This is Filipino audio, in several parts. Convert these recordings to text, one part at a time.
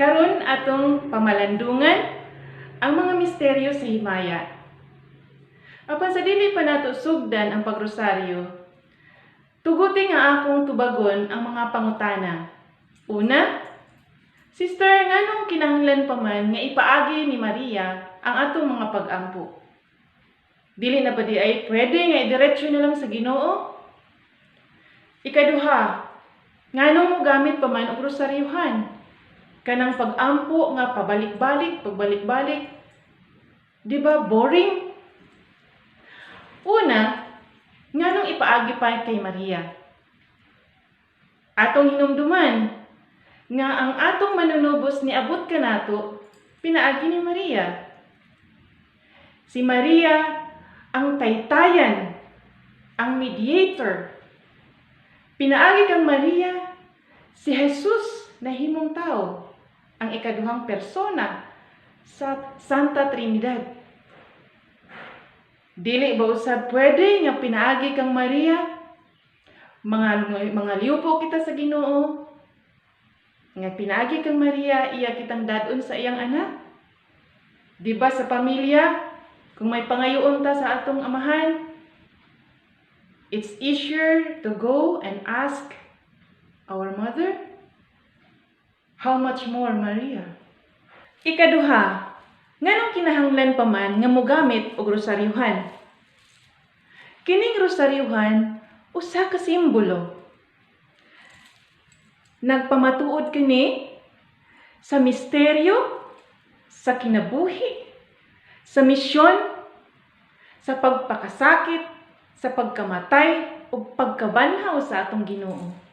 Karon atong pamalandungan ang mga misteryo sa himaya. Apan sa dili pa nato sugdan ang pagrosaryo, tuguti nga akong tubagon ang mga pangutana. Una, Sister, nganong kinahanglan pa man nga ipaagi ni Maria ang atong mga pag-ampo? Dili na ba di ay pwede nga idiretso na lang sa Ginoo? Ikaduha, nganong mo gamit pa man og rosaryuhan? Kanang pag-ampo nga pagbalik-balik. Di ba boring? Una, nganong ipaagi pa kay Maria? Atong hinumduman nga ang atong manunubos ni abot kanato pinaagi ni Maria. Si Maria ang taytayan, ang mediator. Pinaagi kang Maria si Jesus na himong tao, ang ikaduhang persona sa Santa Trinidad. Dili ba usab pwede nga pinaagi kang Maria? Mga liupo kita sa Ginoo. Nga pinaagi kang Maria, iya kitang dadon sa iyang anak. Di ba sa pamilya, kung may pangayoon ta sa atong amahan, it's easier to go and ask our mother. How much more Maria? Ikaduha, nganong kinahanglan pa man nga mogamit og rosaryuhan? Kining rosaryuhan usa ka simbolo. Nagpamatuod kini sa misteryo, sa kinabuhi, sa misyon, sa pagpakasakit, sa pagkamatay ug pagkabanhaw sa atong Ginoo.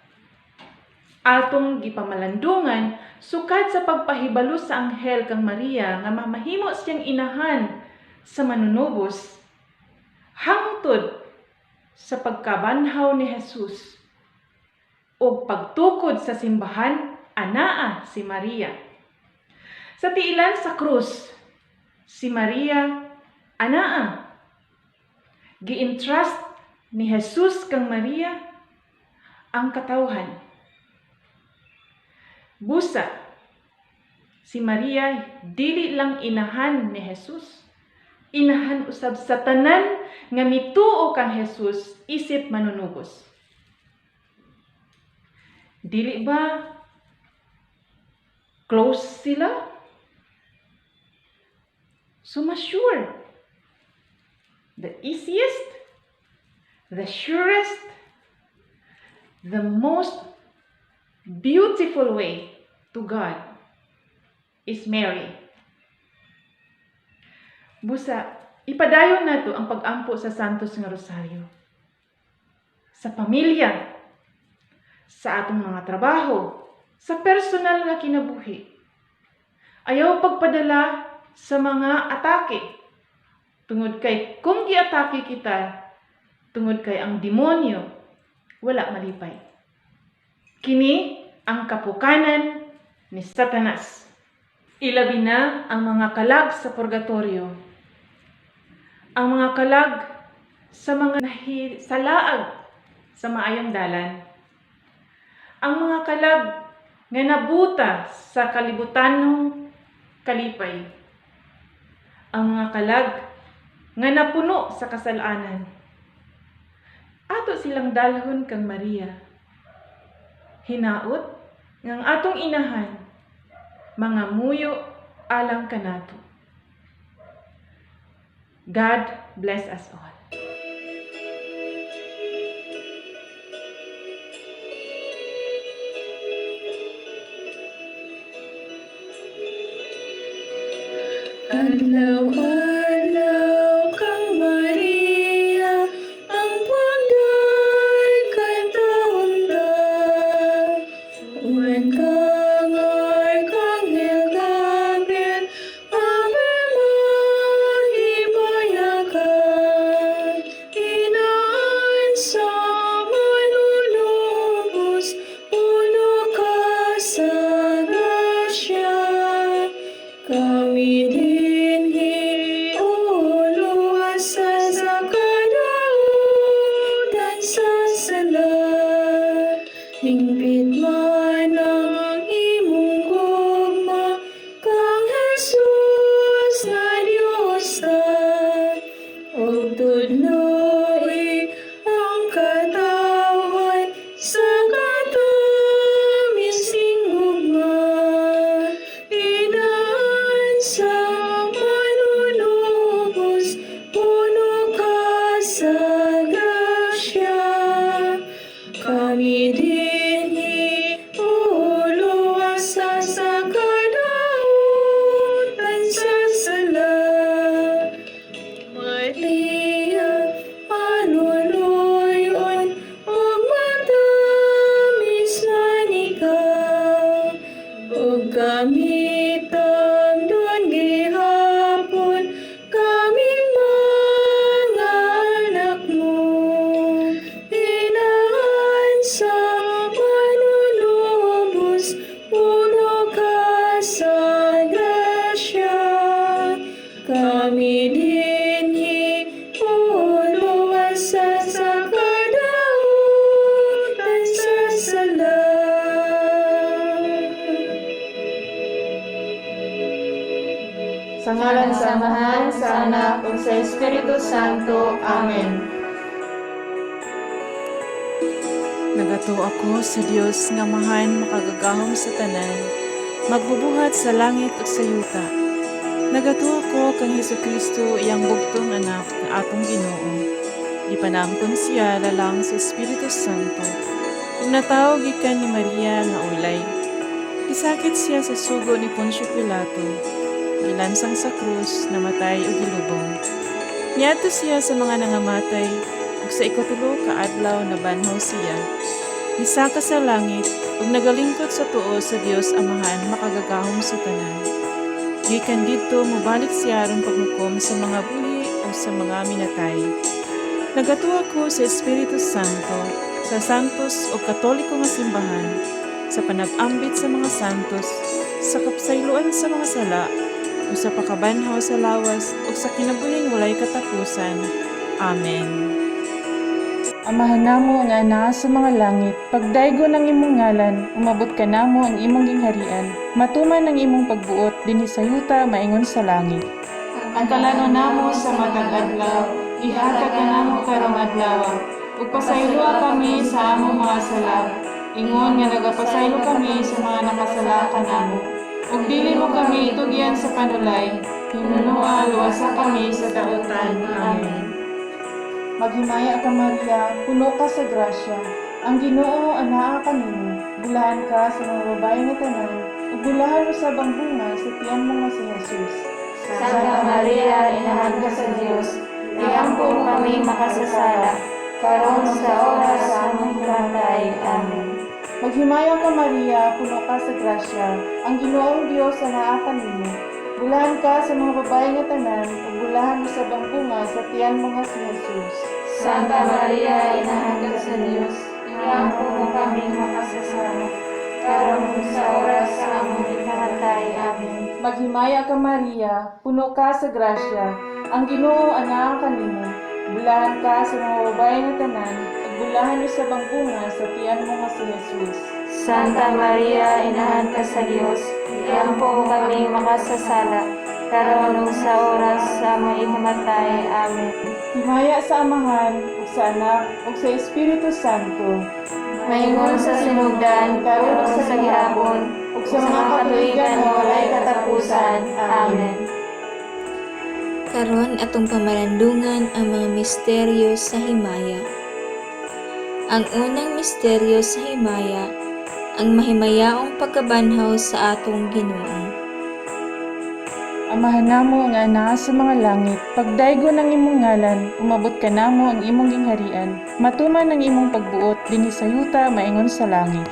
Atong gipamalandungan sukad sa pagpahibalo sa anghel kang Maria nga mamahimo siyang inahan sa manunubos hangtod sa pagkabanhaw ni Jesus o pagtukod sa simbahan, anaa si Maria. Sa tiilan sa krus, si Maria, anaa. Gi-entrust ni Jesus kang Maria ang katawhan. Busa, si Maria dili lang inahan ni Jesus, inahan usab sa tanan nga mituo kang Jesus isip manunubos. Dili ba close sila? So sure, the easiest, the surest, the most beautiful way to God is Mary. Busa, ipadayon nato ang pag-ampo sa Santos nga Rosaryo. Sa pamilya, sa atong mga trabaho, sa personal nga kinabuhi. Ayaw pagpadala sa mga atake. Tungod kay kung giatake kita, tungod kay ang demonyo, wala malipay. Kini ang kapukanan ni Satanas. Ilabi na ang mga kalag sa purgatorio. Ang mga kalag sa mga salaag sa maayong dalan. Ang mga kalag nga nabuta sa kalibutanong kalipay. Ang mga kalag nga napuno sa kasalanan. Ato silang dalhon kang Maria. Hinaot ngang atong inahan, mga muyo alang kanato. God bless us all. Adlaw-adlaw kang Maria, ang pagday kay taon-taon. Uwan kang Arkanghel Gabriel, Ave mahibayakan. Inaan sa manunubos, puno ka sa grasya. Kami dinhi uluwasan sa kadaugan sa sala. Hingpit man ang imong gugma, kami dinhi uluwasa sa kadautan sa sala. Maria, panuluyon, ug matamis na ikaw, ug kami tangdon gihapon, kaming mga anak mo. Inahan sa manunubos, puno ka sa grasya. Kami dinhi uluwasa sa kadautan sa sala. Sa ngalan sa Amahan, sa Anak, ug sa Espiritu Santo. Amen. Nagato ako sa Dios nga mahan makagagahom sa tanan, magbubuhat sa langit ug sa yuta. Nagato ako kang Hesukristo iyang bugtong anak nga atong Ginoo. Gipanamton siya lalang sa Espiritu Santo. Ug natawag gikan ni Maria nga ulay. Gisakit siya sa sugo ni Poncio Pilato. Gilansang sa krus, namatay ug gilubong. Niadto siya sa mga nangamatay ug sa ikatulo ka adlaw nabanhaw siya. Misaka sa langit ug nagalingkod sa tuo sa Dios Amahan makagagahom sa tanan. Gikan didto mobalik siya aron paghukom sa mga buhi o sa mga minatay. Nagatuwa ko sa Espiritu Santo, sa santos o katoliko nga simbahan, sa panag-ambit sa mga santos, sa kapsayloan sa mga sala, o sa pakabanhaw sa lawas o sa kinabuhing walay katapusan. Amen. Amahan namo nga naa sa mga langit, pagdaygo ng imong ngalan, umabot ka namo ang imong gingharian, matuman ang imong pagbuot dinhi sa yuta maingon sa langit. Ang kalano namo sa matag adlaw, ihatag ka namo karong adlaw. Ug pasayloa kami sa among mga sala, ingon nga nagapasaylo kami sa mga nakasala kanamo. Ug dili mo kami itugyan sa panulay, hinunua luwasa kami sa dautan. Amen. Maghimaya ka Maria, puno ka sa grasya. Ang Ginoo anaa kanimo, bulahan ka sa mga babae nga tanan, ug bulahan usab ang bunga sa tiyan mo nga si Jesus. Santa Maria, inahan ka sa Dios, iampo kami makasasala, karon sa oras sa among kamatay. Amen. Maghimaya ka Maria, puno ka sa grasya. Ang Ginoong Dios anaa kanimo, bulahan ka sa mga babae nga tanan, ug bulahan usab ang bunga sa tiyan mo nga si Jesus. Santa Maria, inahan ka sa Dios, iampo mo kami makasasala, karon sa oras sa among ikamatay. Amen. Maghimaya ka Maria, puno ka sa grasya. Ang Ginoo anaa kanimo, bulahan ka sa mga babae nga tanan, ug bulahan usab ang bunga sa tiyan mo nga si Jesus. Santa Maria, inahan ka sa Dios, iampo mo kami makasasala, karon sa oras sa among ikamatay. Amen. Himaya sa Amahan, ug sa Anak, ug sa Espiritu Santo. Maingon sa sinugdan, karon sa gihapon, ug sa mga katuigan nga walay katapusan. Amen. Karon atong pamalandungan ang mga misteryo sa himaya. Ang unang misteryo sa himaya, ang mahimayaong pagkabanhaw sa atong Ginoo. Amahan namo nga anaa sa mga langit, pagdaygo ng imong ngalan, umabot ka namo ang imong gingharian, matuman ang imong pagbuot dinhi sa yuta maingon sa langit.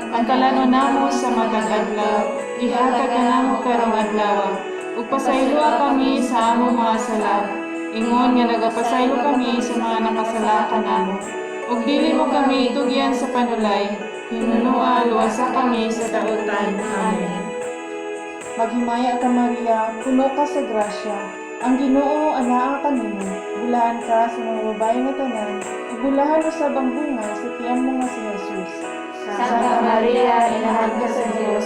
Ang kalano namo sa matag adlaw, ihatag ka namo karong adlaw. Ug pasayloa kami sa among mga sala, ingon nga nagapasaylo kami sa mga nakasala kanamo. Ug dili mo kami itugyan sa panulay, hinunua luwasa kami sa dautan. Amen. Maghimaya ka Maria, puno ka sa grasya. Ang Ginoo anaa kanimo, bulahan ka sa mga babae nga tanan, ug bulahan usab ang bunga sa tiyan mo nga si Jesus. Santa Maria, inahan ka sa Dios,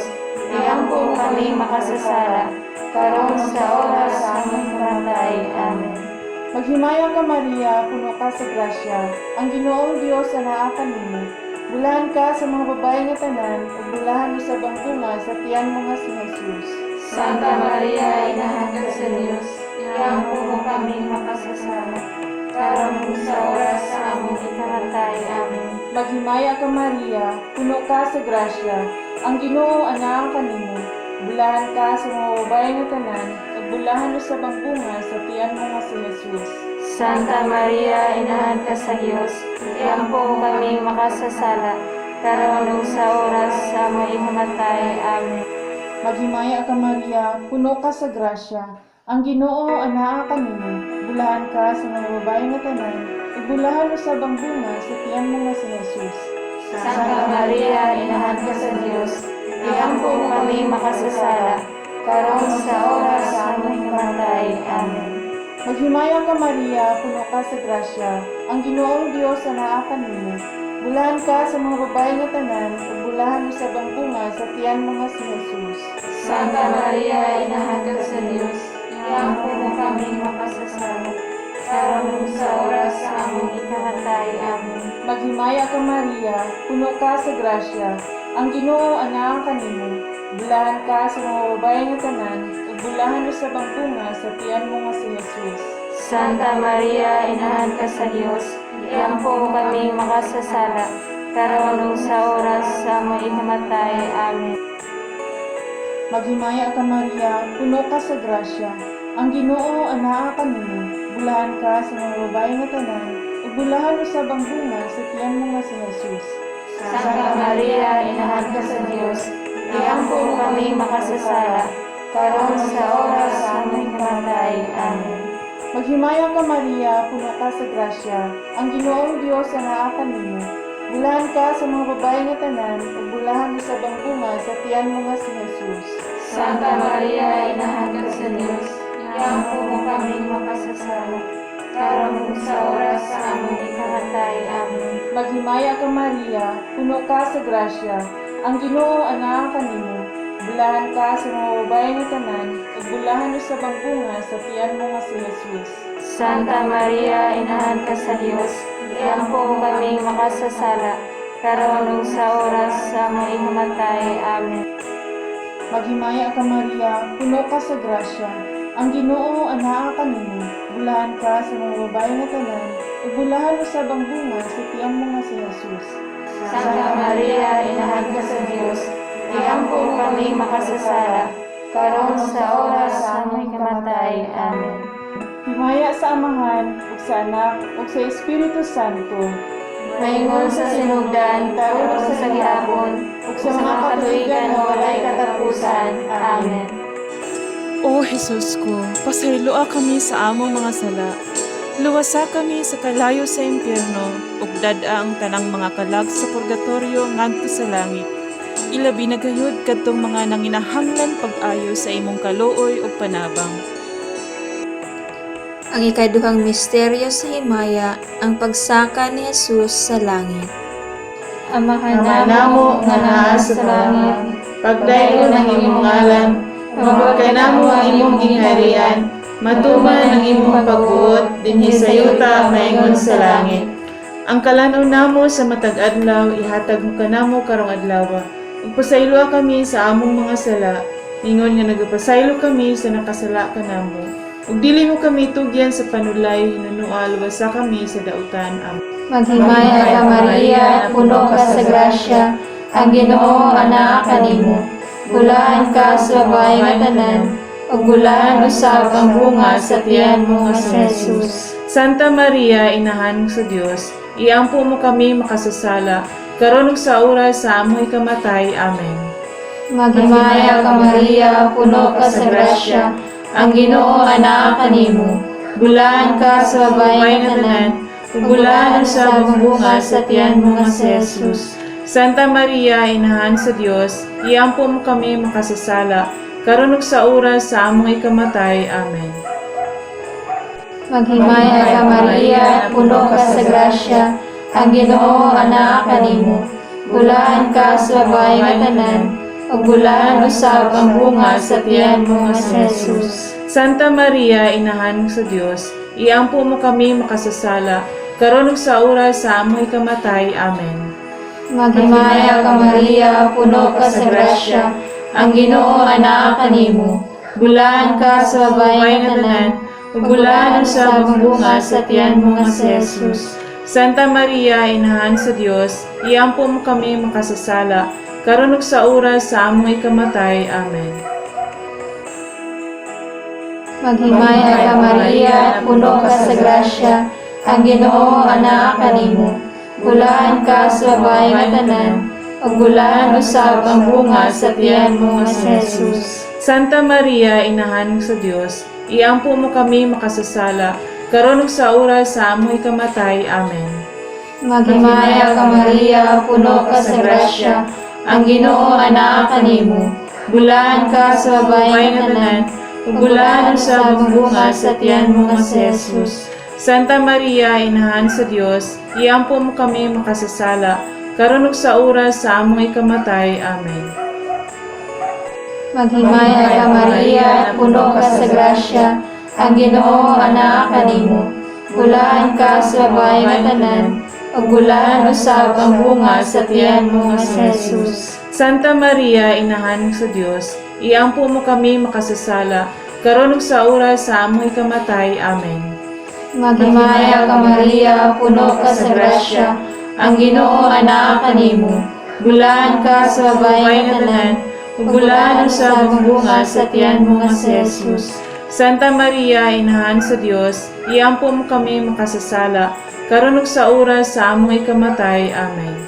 iampo mo kami makasasala, karon sa oras sa among kamatay. Amen. Maghimaya ka Maria, puno ka sa grasya. Ang Ginoong Dios anaa kanimo, bulahan ka sa mga babae nga tanan, ug bulahan usab ang bunga sa tiyan mo nga si Jesus. Santa Maria, inahan ka sa Dios, iampo mo kami makasasala, karon sa oras sa among ikamatay. Amen. Maghimaya ka Maria, puno ka sa grasya, ang Ginoo anaa kanimo. Bulahan ka sa mga babae nga tanan, ug bulahan sa bunga sa tiyan mo nga si Jesus. Santa Maria, Inahan ka sa Diyos, iampo kami makasasala, karon ug sa oras sa among imamatay. Amen. Maghimaya ka Maria, puno ka sa grasya, ang Ginoo anaa kanimo. Bulahan ka sa mga babae nga tanan, ug bulahan sa bunga sa tiyan mo nga si Jesus. Santa Maria, Inahan ka sa Diyos, iampo kami makasasala, karon sa oras sa among imamatay. Amen. Maghimaya ka Maria, puno ka sa grasya, ang Ginoong Dios anaa kanimo. Bulahan ka sa mga babae nga tanan, ug bulahan sa bunga sa tiyan mo nga si Jesus. Santa Maria, Inahan ka sa Diyos, iampo kami makasasala, karon ug sa oras sa among ikamatay. Amen. Maghimaya ka Maria, puno ka sa grasya, ang Ginoo anaa kanimo. Bulahan ka sa mga babae nga tanan, ug bulahan sa bunga sa tiyan mo nga si Jesus. Santa Maria, Inahan ka sa Diyos, iampo kami makasasala, karon ug sa oras sa among ikamatay. Amen. Maghimaya ka Maria, puno ka sa grasya, ang Ginoo anaa kanimo. Bulahan ka sa mga babae nga tanan, ug bulahan sa bunga sa tiyan mo nga si Jesus. Santa Maria, Inahan ka sa Diyos, iampo kami makasasala, karon sa oras sa among ikamatay. Amen. Maghimaya ka Maria, puno ka sa grasya, ang Ginoong Dios anaa kanimo. Bulahan ka sa mga babae nga tanan, ug bulahan sa bunga sa tiyan mo nga si Jesus. Santa Maria, Inahan ka sa Diyos, iampo kami makasasala, karon ug sa oras sa among ikamatay. Amen. Maghimaya ka Maria, puno ka sa grasya, ang Ginoo anaa kanimo. Bulahan ka sa mga babae nga tanan, ug bulahan sa bunga sa tiyan mo nga si Jesus. Santa Maria, Inahan ka sa Diyos, iampo kami makasasala, karon ug sa oras sa among ikamatay. Amen. Maghimaya ka Maria, puno ka sa grasya, ang Ginoo anaa kanimo. Bulahan ka sa mga babae nga tanan, ug bulahan sa bunga sa tiyan mo nga si Jesus. Santa Maria, Inahan ka sa Diyos, iampo kami makasasala, karon sa oras sa among ikamatay. Amen. Himaya sa Amahan, ug sa Anak, ug sa Espiritu Santo. Maingon sa sinugdan, karon ug sa gihapon, ug sa mga katuigan nga walay katapusan. Amen. O Jesus ko, pasayloa kami sa among mga sala. Luwasa kami sa kalayo sa impyerno, ug dad-a ang tanang mga kalag sa purgatorio ngadto sa langit. Ilabi na gayud kadtong mga nanginahanglan pag-ayo sa imong kaluoy ug panabang. Ang ikaduhang misteryo sa himaya, ang pagsaka ni Jesus sa langit. Amahan Ama namo namo nga naa sa langit, pagdayon ang imong ngalan, mabuot ka namo ang imong gingharian, matuman ang imong pagbuot dinhi sa yuta maingon sa langit. Ang kalanon namo sa matag adlaw ihatag mo kanamo karong adlaw. Ug pasayloa kami sa among mga sala, ingon nga nagapasaylo kami sa nakasala kanamo. Ug dili mo kami tugyan sa panulay, hinunual wasa kami sa dautan. Amen. Maghimaya ka Maria, puno ka sa grasya, ang Ginoo anaa kanimo. Bulahan ka sa babae nga tanan, ug bulahan usab ang bunga sa tiyan mo nga si Jesus. Santa Maria, Inahan sa Dios, iampo mo kami makasasala, karon ug sa oras sa among ikamatay. Amen. Maghimaya ka Maria, puno ka sa grasya, ang Ginoo anaa kanimo. Bulahan ka sa babae nga tanan, ug bulahan usab ang bunga sa tiyan mo nga si Jesus. Santa Maria, Inahan sa Dios, iampo mo kami makasasala, karon ug sa oras sa among ikamatay. Amen. Maghimaya ka Maria, puno ka sa grasya, ang Ginoo anaa kanimo. Bulahan ka sa babae nga tanan, ug bulahan usab ang bunga sa tiyan mo nga si Jesus. Santa Maria, Inahan sa Dios, iampo mo kami makasasala, karon ug sa oras sa among ikamatay. Amen. Maghimaya ka Maria, puno ka sa grasya, ang Ginoo anaa kanimo. Bulahan ka sa babae nga tanan, ug bulahan usab ang bunga sa tiyan mo nga si Jesus. Santa Maria, Inahan sa Dios, iampo mo kami makasasala, karon ug sa oras sa among ikamatay. Amen. Maghimaya ka Maria, puno ka sa grasya, ang Ginoo anaa kanimo. Bulahan ka sa babae nga tanan, ug bulahan usab ang bunga sa tiyan mo nga si Jesus. Santa Maria, Inahan sa Dios, iampo mo kami makasasala, karon ug sa oras sa among ikamatay. Amen. Maghimaya ka Maria, puno ka sa grasya, ang Ginoo anaa kanimo. Bulahan ka sa babae nga tanan, ug bulahan usab ang bunga sa tiyan mo nga si Jesus. Santa Maria, Inahan sa Dios, iampo mo kami makasasala, karon ug sa oras sa among ikamatay. Amen. Maghimaya ka Maria, puno ka sa grasya, ang Ginoo anaa kanimo. Bulahan ka sa babae nga tanan, ug bulahan usab ang bunga sa tiyan mo nga si Jesus. Santa Maria, Inahan sa Dios, iampo mo kami makasasala, karon ug sa oras sa among ikamatay. Amen. Maghimaya ka Maria, puno ka sa grasya, ang Ginoo anaa kanimo. Bulahan ka sa babae nga tanan, ug bulahan usab ang bunga sa tiyan mo nga si Jesus. Santa Maria, Inahan sa Dios, iampo mo kami makasasala, karon ug sa oras sa among ikamatay. Amen.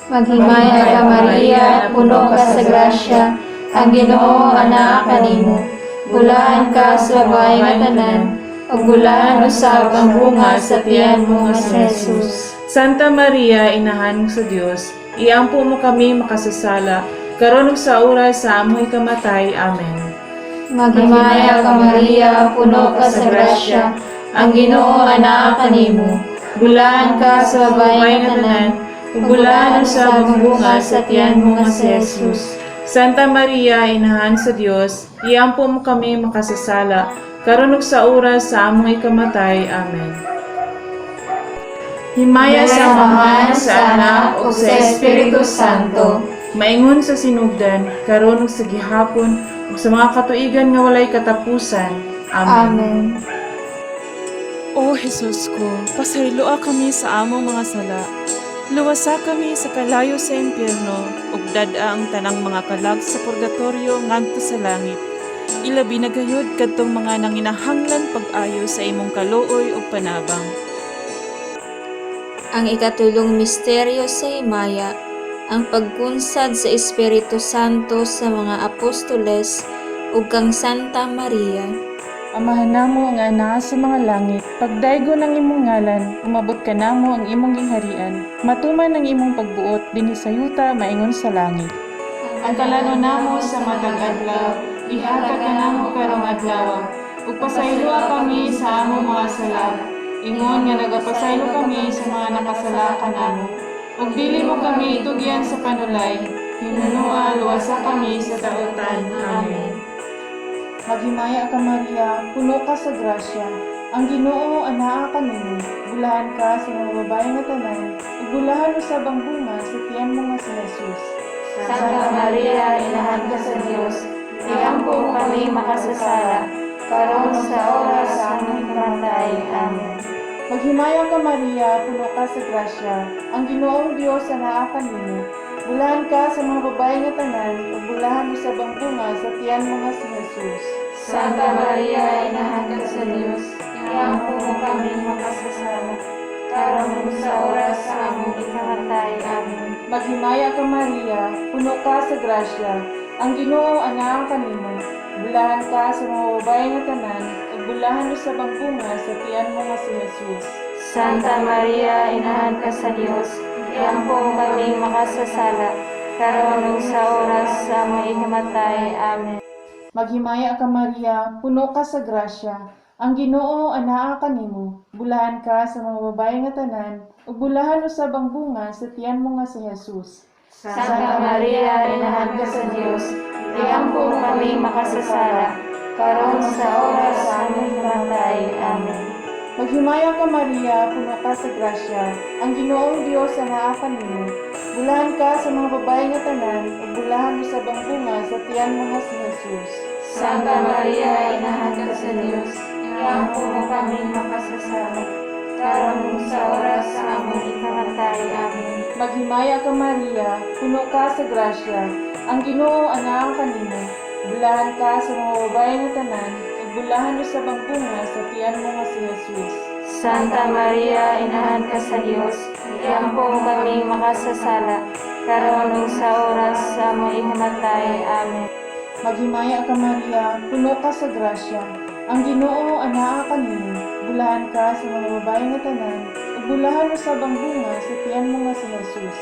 Maghimaya ka Maria, puno ka sa grasya, ang Ginoo anaa kanimo. Bulahan ka sa babae nga tanan, ug bulahan usab ang bunga sa tiyan mo nga si Jesus. Santa Maria, Inahan sa Dios, iampo mo kami makasasala, karon ug sa oras sa among ikamatay. Amen. Maghimaya ka Maria, puno ka sa grasya, ang Ginoo anaa kanimo. Bulahan ka sa babae nga tanan, ug bulahan usab ang bunga sa tiyan mo nga si Jesus. Santa Maria, Inahan sa Dios, iampo mo kami makasasala, karon ug sa oras sa among ikamatay. Amen. Himaya sa Ama, sa Anak, ug sa Espiritu Santo, maingon sa sinugdan, karon ug sa gihapon, ug sa mga katuigan nga walay katapusan. Amen. Amen. O Jesus ko, pasayloa kami sa among mga sala. Luwasa kami sa kalayo sa impyerno, ug dad-a ang tanang mga kalag sa purgatorio ngadto sa langit. Ilabi na gayud kadtong mga nanginahanglan pag-ayo sa imong kaluoy ug panabang. Ang ikatulong misteryo sa himaya, ang pagkunsad sa Espiritu Santo sa mga apostoles ug kang Santa Maria. Amahan namo nga naa sa mga langit, pagdaygo ng imong ngalan, umabot ka namo ang imong gingharian, matuman ang imong pagbuot dinhi sa yuta maingon sa langit. Ang kalano namo sa matag adlaw, ihatag ka namo karong adlaw, ug pasayloa kami sa among mga sala. Ingon nga nagapasaylo kami sa mga nakasala kanamo. Ug dili mo kami itugyan sa panulay, hinunua luwasa kami sa daotan. Amen. Maghimaya ka Maria, puno ka sa grasya. Ang Ginoo anaa kanimo. Bulahan ka sa mga babae nga tanan, ug bulahan usab ang bunga sa tiyan mo nga si Jesus. Santa Maria, Inahan ka sa Dios, iampo mo kami makasasala, karon sa oras sa among ikamatay. Amen. Maghimaya ka Maria, puno ka sa grasya. Ang Ginoong Dios anaa kanimo. Bulahan ka sa mga babae nga tanan, ug bulahan usab ang bunga sa tiyan mo nga si Jesus. Santa Maria, Inahan ka sa Dios, iampo mo kami makasasala, karon sa oras sa among ikamatay. Amen. Maghimaya ka Maria, puno ka sa grasya. Ang Ginoo anaa kanimo. Bulahan ka sa mga babae nga tanan, ug bulahan usab ang bunga sa tiyan mo nga si Jesus. Santa Maria, Inahan ka sa Dios, iampo mo kami makasasala, karon sa oras sa among ikamatay. Amen. Maghimaya ka Maria, puno ka sa grasya. Ang Ginoo anaa kanimo. Bulahan ka sa mga babae nga tanan, ug bulahan usab ang bunga sa tiyan mo nga si Jesus. Santa Maria, Inahan ka sa Dios, iampo mo kami makasasala, karon sa oras sa among ikamatay. Amen. Maghimaya ka Maria, puno ka sa grasya. Ang Ginoong Dios anaa kanimo. Bulahan ka sa mga babae nga tanan, ug bulahan usab ang bunga sa tiyan mo nga si Jesus. Santa Maria, Inahan ka sa Dios, iampo mo kami makasasala, karon ug sa oras sa among ikamatay. Amen. Maghimaya ka Maria, puno ka sa grasya, ang Ginoo anaa kanimo. Bulahan ka sa mga babae nga tanan, ug bulahan usab ang bunga sa tiyan mo nga si Jesus. Santa Maria, inahan ka sa Dios, iampo kami makasasala, karon ug sa oras sa among ikamatay. Amen. Maghimaya ka Maria, puno ka sa grasya, ang Ginoo anaa kanimo. Bulahan ka sa mga babae nga tanan, ug bulahan usab ang bunga sa tiyan mo nga si Jesus.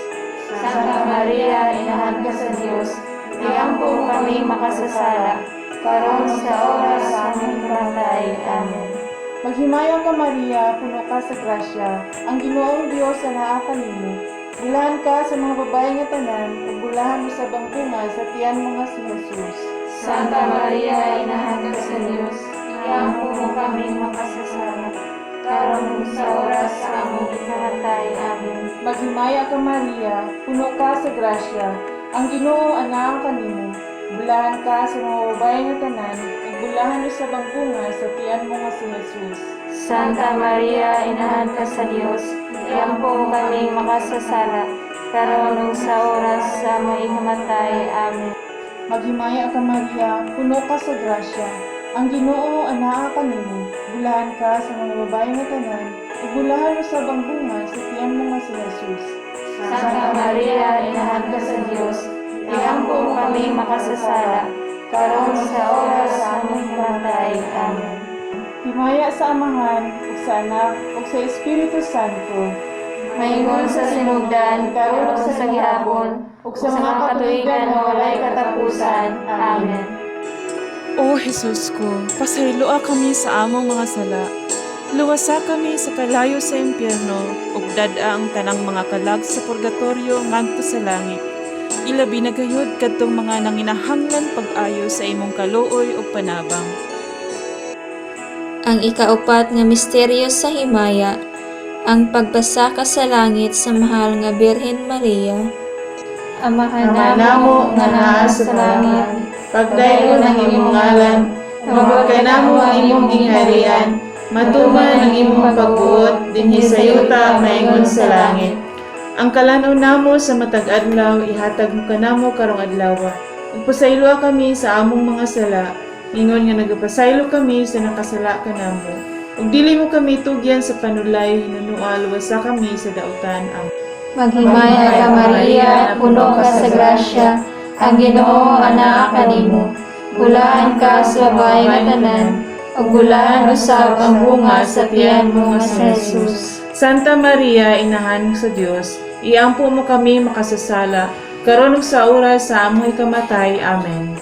Santa Maria, inahan ka sa Dios, iampo kami makasasala, karon sa oras sa among ikamatay. Amen. Maghimaya ka Maria, puno ka sa grasya, ang Ginoong Dios anaa kanimo. Bulahan ka sa mga babae nga tanan, ug bulahan usab ang bunga sa tiyan mo nga si Jesus. Santa Maria, inahan ka sa Dios, iampo kami makasasala, karon ug sa oras sa among ikamatay. Amen. Maghimaya ka Maria, puno ka sa grasya, ang Ginoo anaa kanimo. Bulahan ka sa mga babae nga tanan, ug bulahan usab ang bunga sa tiyan mo nga si Jesus. Santa Maria, inahan ka sa Dios, iampo kami makasasala, karon ug sa oras sa among ikamatay. Amen. Maghimaya ka Maria, puno ka sa grasya, ang Ginoo anaa kanimo. Bulahan ka sa mga babae nga tanan, ug bulahan usab ang bunga sa tiyan mo nga si Jesus. Santa Maria, inahan ka sa Dios, iampo kami makasasala, karon sa oras sa among ikamatay. Amen. Himaya sa Amahan, ug sa Anak, ug sa Espiritu Santo. Maingon sa sinugdan, karon ug sa gihapon, ug sa mga katuigan nga walay katapusan. Amen. O Jesus ko, pasayloa kami sa among mga sala. Luwasa kami sa kalayo sa impyerno, ug dad-a ang tanang mga kalag sa purgatorio ngadto sa langit. Ilabi na gayud kadtong mga nanginahanglan pag-ayo sa imong kaluoy ug panabang. Ang ikaupat nga misteryo sa himaya, ang pagbasaka sa langit sa mahal nga Birhen Maria. Amahan namo nga naa sa langit, pagdayon ang imong ngalan, mabuhat ka namo ang imong gingharian, matuman ang imong pagbuot, dinhi sa yuta maingon sa langit. Ang kalanon namo sa matag adlaw, ihatag mo kanamo karong adlaw. Ug pasayloa kami sa among mga sala, ingon nga nagapasaylo kami sa nakasala kanamo. Ug dili mo kami tugyan sa panulay, hinunua luwasa kami sa dautan. Amen. Maghimaya ka Maria, puno ka sa grasya, ang Ginoo anaa kanimo. Bulahan ka sa babae nga tanan, ug bulahan usab ang bunga sa tiyan mo nga si Jesus. Santa Maria, inahan sa Dios, iampo mo kami makasasala, karon ug sa oras sa among ikamatay. Amen.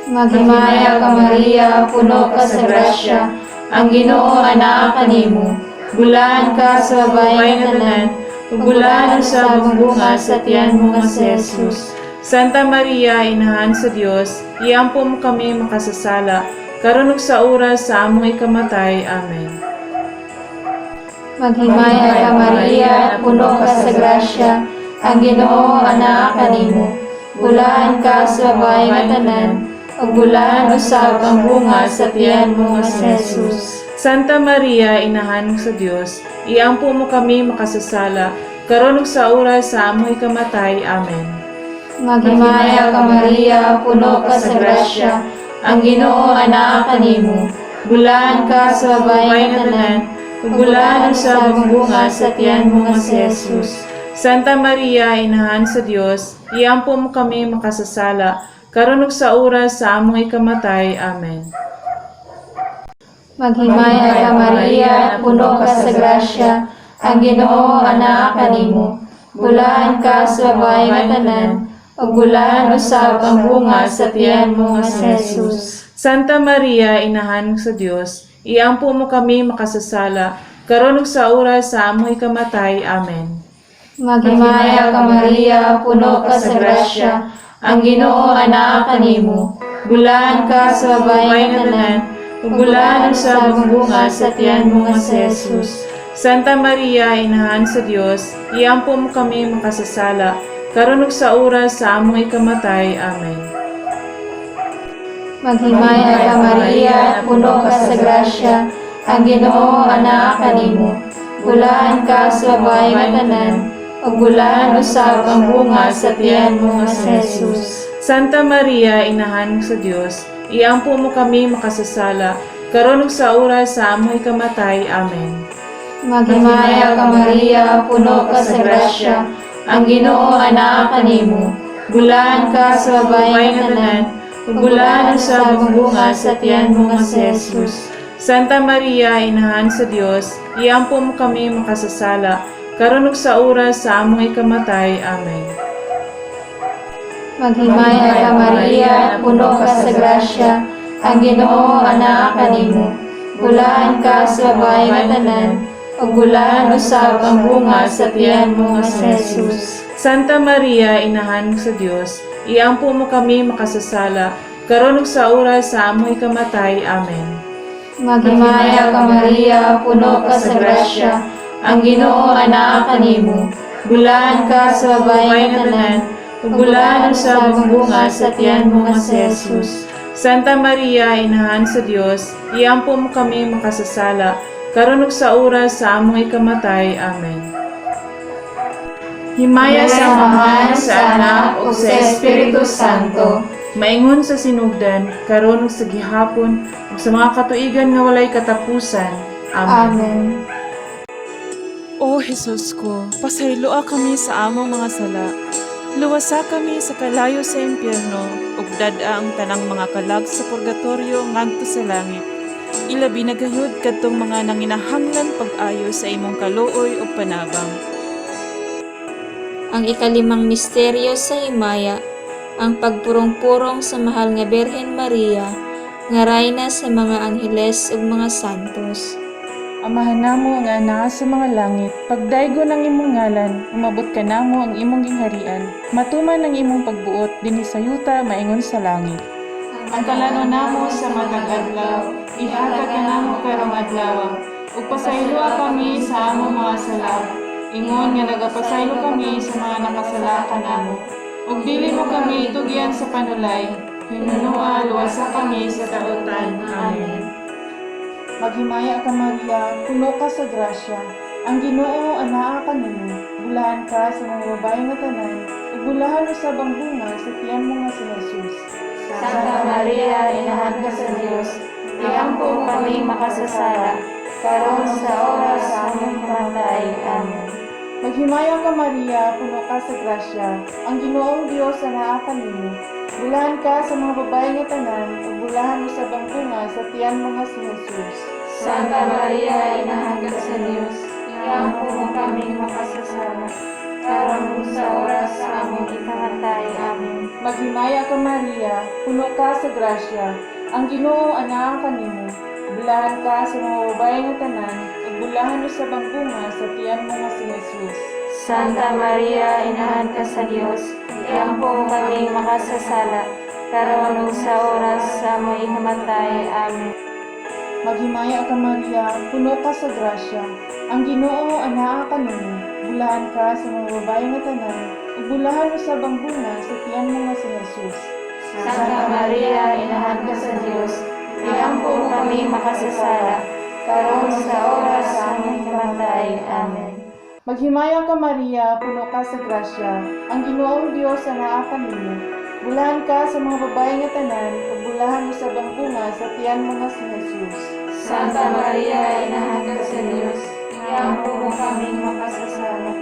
Maghimaya ka Maria, puno ka sa grasya, ang Ginoo anaa kanimo. Bulahan ka sa babae nga tanan, ug bulahan usab ang bunga sa tiyan mo nga si Jesus. Santa Maria, inahan sa Dios, iampo mo kami makasasala, karon ug sa oras sa among ikamatay. Amen. Maghimaya ka Maria, puno ka sa grasya, ang Ginoo anaa kanimo. Bulahan ka sa babae nga tanan, ug bulahan usab ang bunga sa tiyan mo nga si Jesus. Santa Maria, inahan sa Dios, iampo mo kami makasasala, karon ug sa oras sa among ikamatay. Amen. Maghimaya ka Maria, puno ka sa grasya, ang Ginoo anaa kanimo. Bulahan ka sa babae nga tanan, ug bulahan usab ang bunga sa tiyan mo nga si Jesus. Santa Maria, inahan sa Dios, iampo mo kami makasasala, karon ug sa oras sa among ikamatay. Amen. Maghimaya ka Maria, puno ka sa grasya, ang Ginoo anaa kanimo. Bulahan ka sa babae nga tanan, ug bulahan usab ang bunga sa tiyan mo nga si Jesus. Santa Maria, inahan sa Dios, iampo mo kami makasasala, karon ug sa oras sa among ikamatay. Amen. Maghimaya ka Maria, puno ka sa grasya, ang Ginoo anaa kanimo. Bulahan ka sa babae nga tanan, ug bulahan usab ang bunga sa tiyan mo nga si Jesus. Santa Maria, inahan sa Dios, iampo mo kami makasasala, karon ug sa oras sa among ikamatay. Amen. Maghimaya ka Maria, puno ka sa grasya, ang Ginoo anaa kanimo. Bulaan ka sa babae nga tanan, ug bulaan usab ang bunga sa tiyan mo nga si Jesus. Santa Maria, Inahan sa Dios, iampo mo kami makasasala, karon ug sa oras sa amoy kamatay. Amen. Maghimaya ka Maria, puno ka sa grasya, ang Ginoo anaa kanimo. Bulaan ka sa babae nga tanan, ug bulaan usab ang bunga sa tiyan mo nga si Jesus. Santa Maria, Inahan sa Dios, iampo mo kami makasasala, karon ug sa oras sa amoy kamatay. Amen. Maghimaya ka Maria, puno ka sa grasya, ang Ginoo anaa kanimo. Bulaan ka sa babae nga tanan, ug bulaan usab ang bunga sa tiyan mo nga si Jesus. Santa Maria, Inahan sa Dios, iampo mo kami makasasala, karon ug sa oras sa amoy kamatay. Amen. Maghimaya ka Maria, puno ka sa grasya, ang Ginoo anaa kanimo. Bulaan ka sa babae nga tanan, ug bulaan usab ang bunga sa tiyan mo nga si Jesus. Santa Maria, Inahan sa Dios, iampo mo kami makasasala, karon ug sa oras sa amoy kamatay. Amen. Himaya sa Ama, sa Anak, ug sa Espiritu Santo, maingon sa sinugdan, karon ug sa gihapon, ug sa mga katuigan nga walay katapusan. Amen. Amen. O Jesus ko, pasayloa kami sa among mga sala. Luwasa kami sa kalayo sa impyerno, ug dad-a ang tanang mga kalag sa purgatorio ngadto sa langit. Ilabi na gayud kadtong mga nanginahanglan pag-ayo sa imong kaluoy ug panabang. Ang ikalimang misteryo sa himaya, ang pagpurong-purong sa mahal nga Birhen Maria, nga rayna sa mga angheles ug mga santos. Amahan namo nga anaa sa mga langit, pagdaygo ng imong ngalan, umabot ka namo ang imong gingharian, matuman ang imong pagbuot dinhi sa yuta maingon sa langit. Ang kalano namo sa matag adlaw, ihatag ka namo karong adlaw, ug pasayloa kami sa among mga sala. Ingon nga nagapasaylo kami sa mga nakasala kanamo. Ug dili mo kami itugyan sa panulay, hinunua luwasa kami sa kautan. Amen. Maghimaya ka Maria, puno ka sa grasya, ang Ginoo anaa kanimo. Bulahan ka sa mga babae nga tanan, ug bulahan usab ang bunga sa tiyan mo nga si Jesus. Santa Maria, Inahan ka sa Dios, iampo mo kami makasasala, karon sa oras sa among kamatay. Amen. Maghimaya ka Maria, puno ka sa grasya, ang Ginoong Dios anaa kanimo. Bulahan ka sa mga babae nga tanan, ug bulahan usab ang bunga sa tiyan mo nga si Jesus. Santa Maria, Inahan ka sa Dios, iampo mo kami makasasala, karon sa oras sa among ikamatay. Amen. Maghimaya ka Maria, puno ka sa grasya, ang Ginoo anaa kanimo. Bulahan ka sa mga babae nga tanan, ug bulahan usab ang bunga sa tiyan mo nga si Jesus. Santa Maria, Inahan ka sa Dios, iampo mo kami makasasala, karon sa oras sa among ikamatay. Amen. Maghimaya ka Maria, puno ka sa grasya, ang Ginoo anaa kanimo. Bulahan ka sa mga babae nga tanan, ug bulahan usab ang bunga sa tiyan mo nga si Jesus. Santa Maria, Inahan ka sa Dios, iampo mo kami makasasala, karon sa oras sa among kamatay. Amen. Maghimaya ka Maria, puno ka sa grasya, ang Ginoong Dios anaa kanimo. Bulahan ka sa mga babae nga tanan, ug bulahan usab ang bunga sa tiyan mo nga si Jesus. Santa Maria, Inahan ka sa Dios, iampo mo kami makasasala,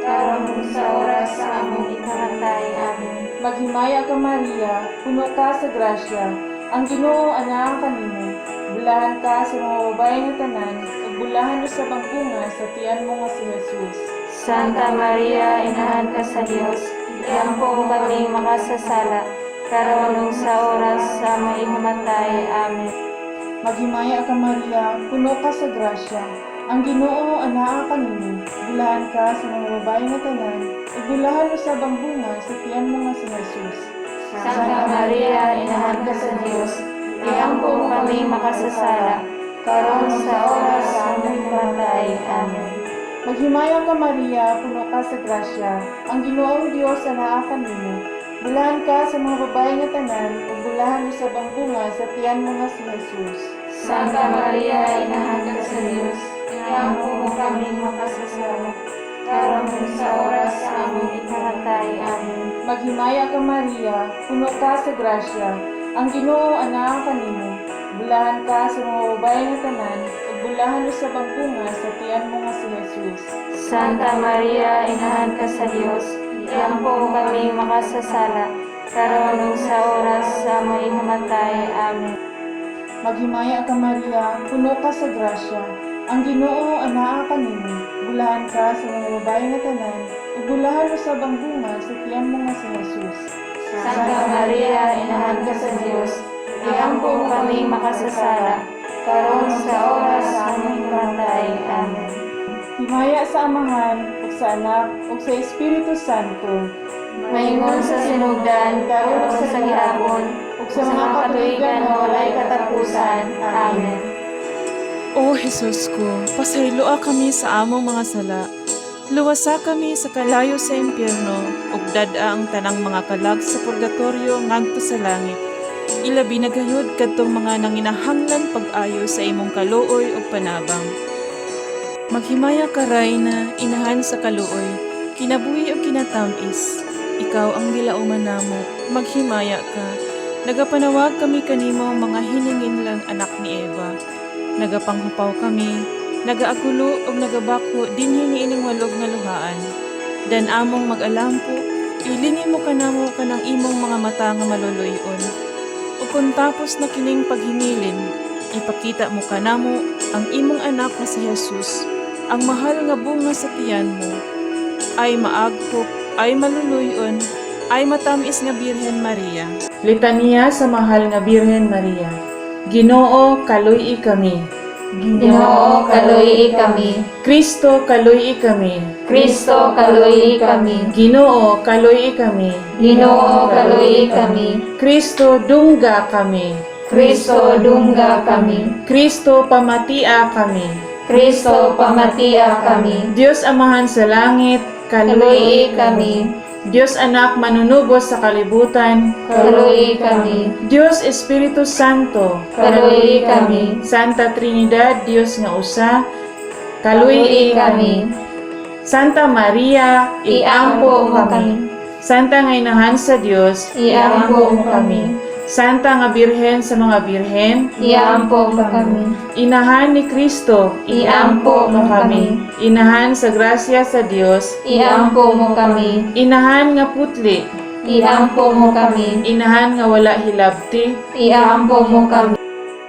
karon sa oras sa among ikamatay. Amen. Maghimaya ka Maria, puno ka sa grasya, ang Ginoo anaa kanimo. Bulahan ka sa mga babae nga tanan, ug bulahan usab ang bunga sa tiyan mo nga si Jesus. Santa Maria, Inahan ka sa Dios, iampo mo kami makasasala, karon sa oras sa among ikamatay. Amen. Maghimaya ka Maria, puno ka sa grasya, ang Ginoo anaa kanimo. Bulahan ka sa mga babae nga tanan, ug bulahan usab ang bunga sa tiyan mo nga si Jesus. Santa Maria, Inahan ka sa Dios, iampo mo kami makasasala, karon sa oras sa among ikamatay. Amen. Maghimaya ka Maria, puno ka sa grasya, ang Ginoong Dios anaa kanimo. Bulahan ka sa mga babae nga tanan, ug bulahan usab ang bunga sa tiyan mo nga si Jesus. Santa Maria, Inahan ka sa Dios, iampo mo kami makasasala, karon sa oras sa among ikamatay. Amen. Maghimaya ka Maria, puno ka sa grasya, ang Ginoo anaa kanimo. Bulahan ka sa mga babae nga tanan, ug bulahan usab ang bunga sa tiyan mo nga si Jesus. Santa Maria, inahan ka sa Dios, iampo mo kami makasasala, karon sa oras sa among ikamatay. Amen. Maghimaya ka Maria, puno ka sa grasya, ang Ginoo anaa kanimo. Bulahan ka sa mga babae nga tanan, ug bulahan usab ang bunga sa tiyan mo nga si Jesus. Santa Maria, inahan ka sa Dios, iampo mo kami makasasala, karon sa oras sa among ikamatay. Amen. Himaya sa Amahan, ug sa Anak, ug sa Espiritu Santo. Maingon sa sinugdan, karon ug sa gihapon, ug sa mga katuigan nga walay katapusan. Amen. O Jesus ko, pasayloa kami sa among mga sala. Luwasa kami sa kalayo sa impyerno, ug dad-a ang tanang mga kalag sa purgatorio ngadto sa langit. Ilabi na gayud kadtong mga nanginahanglan pag-ayo sa imong kaluoy ug panabang. Maghimaya ka Rayna, inahan sa kaluoy, kinabuhi ug kinatamis. Ikaw ang gilauman namo, maghimaya ka. Nagapanawag kami kanimo mga hininginlang anak ni Eva. Nagapanghupaw kami, nagaagulo ug nagabako dinhi niining walog nga luhaan. Dan among mag-alampo, ilingi mo kanamo kanang imong mga mata nga maluluyon. Ug kung tapos na kining paghimilin, ipakita mo kanamo ang imong anak nga si Jesus, ang mahal nga bunga sa tiyan mo, ay maaghop, ay maluluyon, ay matamis nga Birhen Maria. Litanya sa mahal nga Birhen Maria. Ginoo, kaluy kami. Ginoo, kaluy kami. Kristo, kaluy kami. Kristo, kaluy kami. Ginoo, kaluy kami. Ginoo, kaluy kami. Kristo, dungga kami. Kristo, dungga kami. Kristo, pamatia kami. Kristo, pamatia kami. Diyos Amahan sa langit, Kaluy kami. Diyos Anak manunubos sa kalibutan, Kaluy kami. Diyos Espiritu Santo, Kaluy kami. Santa Trinidad, Diyos nga usa, kaluy kami. Santa Maria, iampo mo kami. Santa nga inahan sa Dios, Iampo mo kami. Santa nga Birhen sa mga Birhen, Iampo mo kami. Inahan ni Kristo, iampo mo kami. Inahan sa grasya sa Dios, Iampo mo kami. inahan nga putli, Iampo mo kami. inahan nga wala hilabti, Iampo mo kami.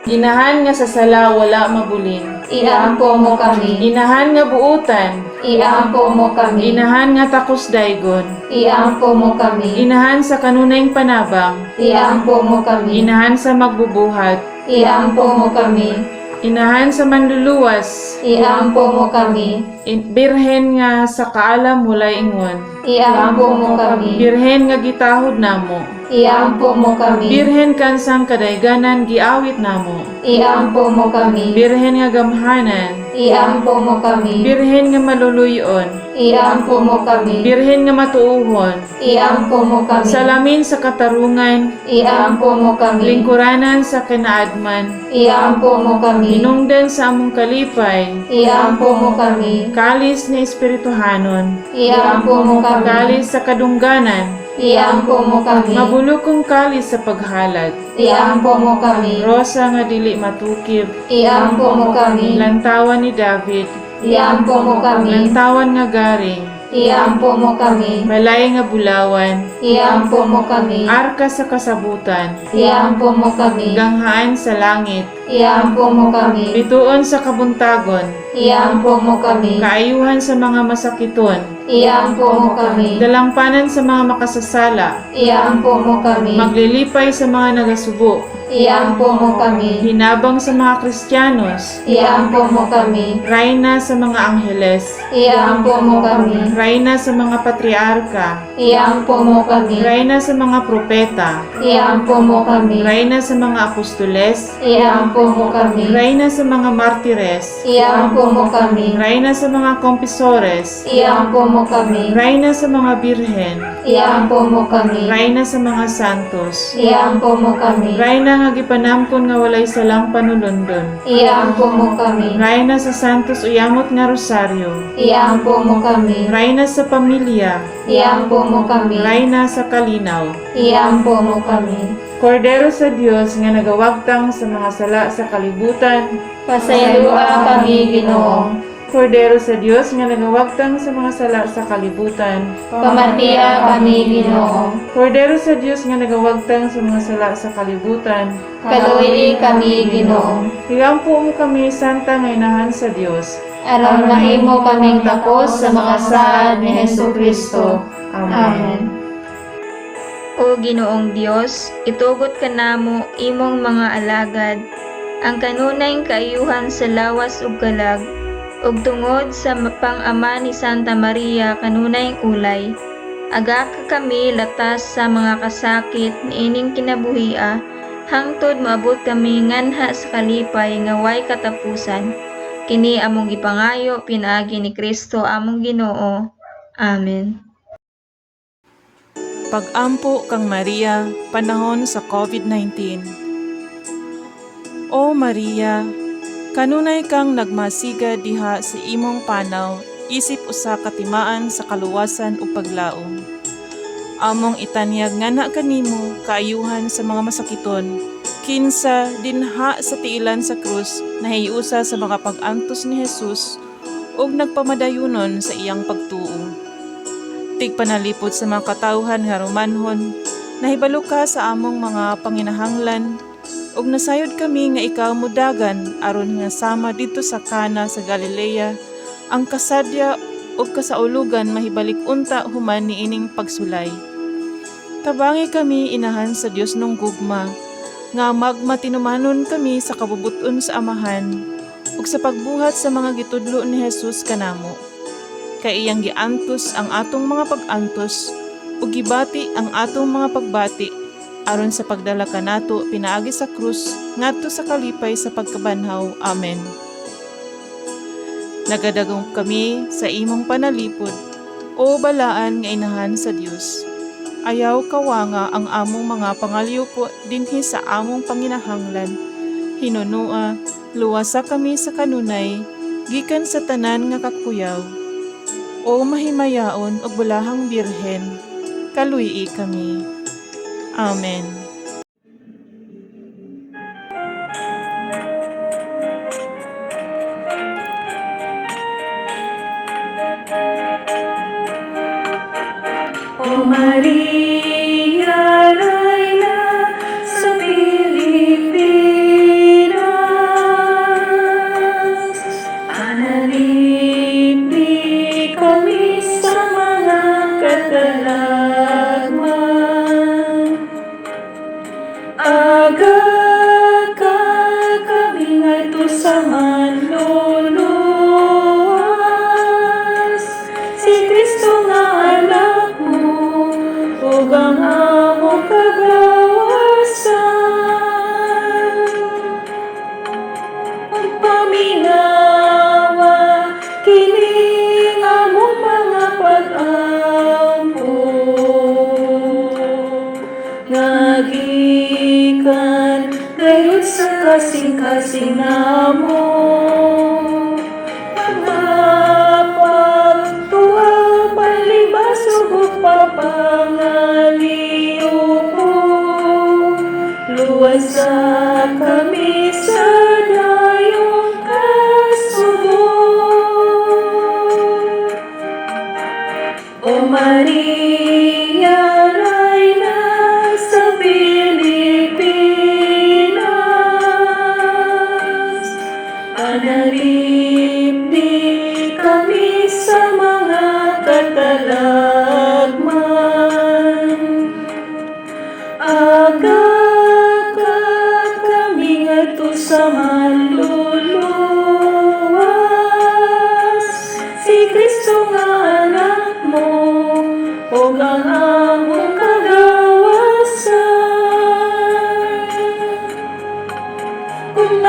inahan nga sa sala wala mabulin, Iampo mo kami. inahan nga buutan, Iampo mo kami. inahan nga takos daygon, Iampo mo kami. inahan sa kanunayng panabang, Iampo mo kami. inahan sa magbubuhat, Iampo mo kami. inahan sa manluluwas, Iampo mo kami. Birhen nga sa kaalam walay ingon, Iampo mo kami. Birhen nga gitahod namo, Iampo mo kami. Birhen kansang kadayganan giawit namo, Iampo mo kami. Birhen nga gamhanan, Iampo mo kami. Birhen nga maluluyon, Iampo mo kami. Birhen nga matuuhon, Iampo mo kami. salamin sa katarungan, Iampo mo kami. lingkuranan sa kinaadman, Iampo mo kami. hinungdan sa among kalipay, Iampo mo kami. kalis ni Espirituhanon, Iampo mo kami. kalis sa kadungganan, Iampo mo kami. mabulokong kalis sa paghalad, Iampo mo kami. rosa nga dili matukib, Iampo mo kami. lantawan ni David, Iampo mo kami. lantawan nga garing, Iampo mo kami. balay nga bulawan, Iampo mo kami. arka sa kasabutan, Iampo mo kami. ganghaan sa langit, Iampo mo kami. bituon sa kabuntagon, Iampo mo kami. kaayuhan sa mga masakiton, Iampo mo kami. dalangpanan sa mga makasasala, Iampo mo kami. maglilipay sa mga nagasubo, Iampo mo kami. hinabang sa mga Kristiyanos, Iampo mo kami. rayna sa mga angheles, Iampo mo kami. rayna sa mga patriarka, Iampo mo kami. rayna sa mga propeta, Iampo mo kami. rayna sa mga apostoles, Iampo Iampo mo kami. Reyna sa mga martires, Iampo mo kami. Reyna sa mga kompisores, Iampo mo kami. Reyna sa mga birhen, Iampo mo kami. Reyna sa mga santos, Iampo mo kami. Reyna nga gipanamkon nga walay salang panulundon, Iampo mo kami. Reyna sa santos uyamot nga rosaryo, Iampo mo kami. Reyna sa pamilya, Iampo mo kami. Reyna sa kalinaw, Iampo mo kami. Kordero sa Dios nga nagawagtang sa mga sala sa kalibutan, Pasayloa kami, Ginoo. Kordero sa Dios nga nagawagtang sa mga sala sa kalibutan, Pamartiya kami, Ginoo. Kordero sa Dios nga nagawagtang sa mga sala sa kalibutan, Kaluoy kami, Ginoo. higampo mo kami santa nga inahan sa Dios. Aron mahimo kaming takos sa mga saad ni Hesukristo. Amen. Amen. O Ginoong Dios, itugot ka namo imong mga alagad, ang kanunayng kaayuhan sa lawas ug kalag, ug tungod sa pang-ama ni Santa Maria kanunayng ulay. Aga ka kami latas sa mga kasakit niining kinabuhia, hangtod maabot kami nganha sa kalipay nga way katapusan. Kini among gipangayo pinaagi ni Kristo among Ginoo. Amen. Pag-ampo kang Maria, panahon sa COVID-19. O Maria, kanunay kang nagmasiga diha sa imong panaw, isip usa ka timaan sa kaluwasan ug paglaom. Among itanyag ngana kanimo kaayuhan sa mga masakiton, kinsa dinha sa tiilan sa krus nahiusa sa mga pag-antos ni Jesus ug nagpamadayunon sa iyang pagtuo. Tigpanalipod sa mga katawhan nga Romanhon, nahibalo ka sa among mga panginahanglan, ug nasayod kami nga ikaw mudagan aron nga sama dito sa Kana sa Galilea, ang kasadya ug kasaulugan mahibalik unta human niining pagsulay. Tabangi kami inahan sa Dios nung gugma, nga magmatinumanon kami sa kabubuton sa Amahan, ug sa pagbuhat sa mga gitudlo ni Jesus kanamo. Kay iyang giantos ang atong mga pag-antos ug gibati ang atong mga pagbati aron sa pagdala kanato pinaagi sa krus ngadto sa kalipay sa pagkabanhaw. Amen. Nagadagom kami sa imong panalipod, o balaan nga inahan sa Dios. Ayaw kawanga ang among mga pangalyupo dinhi sa among panginahanglan. Hinunua, luwasa kami sa kanunay, gikan sa tanan nga kakuyaw. O mahimayaon og bulahang birhen, kaluy kami. Amen. O Maria, Reyna sa Pilipinas, panalig di kami sa mga katalagman. Aga ka kami ngadto sa manluluwas, si Kristo nga anak mo, ug ang among kagawasan. Pagpaminawa kining among mga pag-ampo, nga gikan gayud sa kasing-kasing namo. Pagtuang palibas ug papangaliw ko, luwasa kami sa dayong kasubok. O Maria, Reyna sa Pilipinas, panalig di kami sa mga katalagman. Aga ka kami ngadto sa manluluwas, si Kristo nga anak mo, ug ang among kagawasan. Kung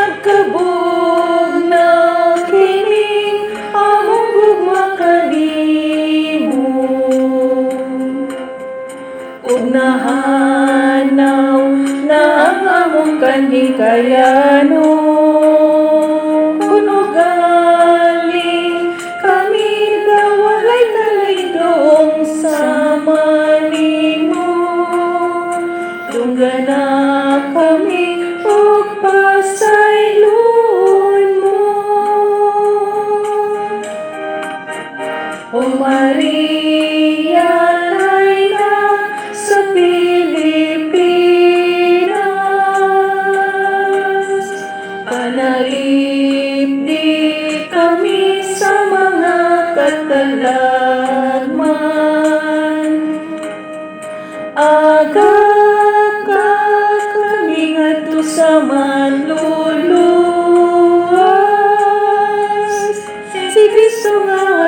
Kung nahanaw na ang among kanhikayano, kuno galing kami walay kalidong sama nimo. Tunggana kami og pasaylon mo. O Maria, Laina sa Pilipinas, panalipdi kami sa mga katalagman. Aga ka kami ngadto sa manluluwas, si Kristo nga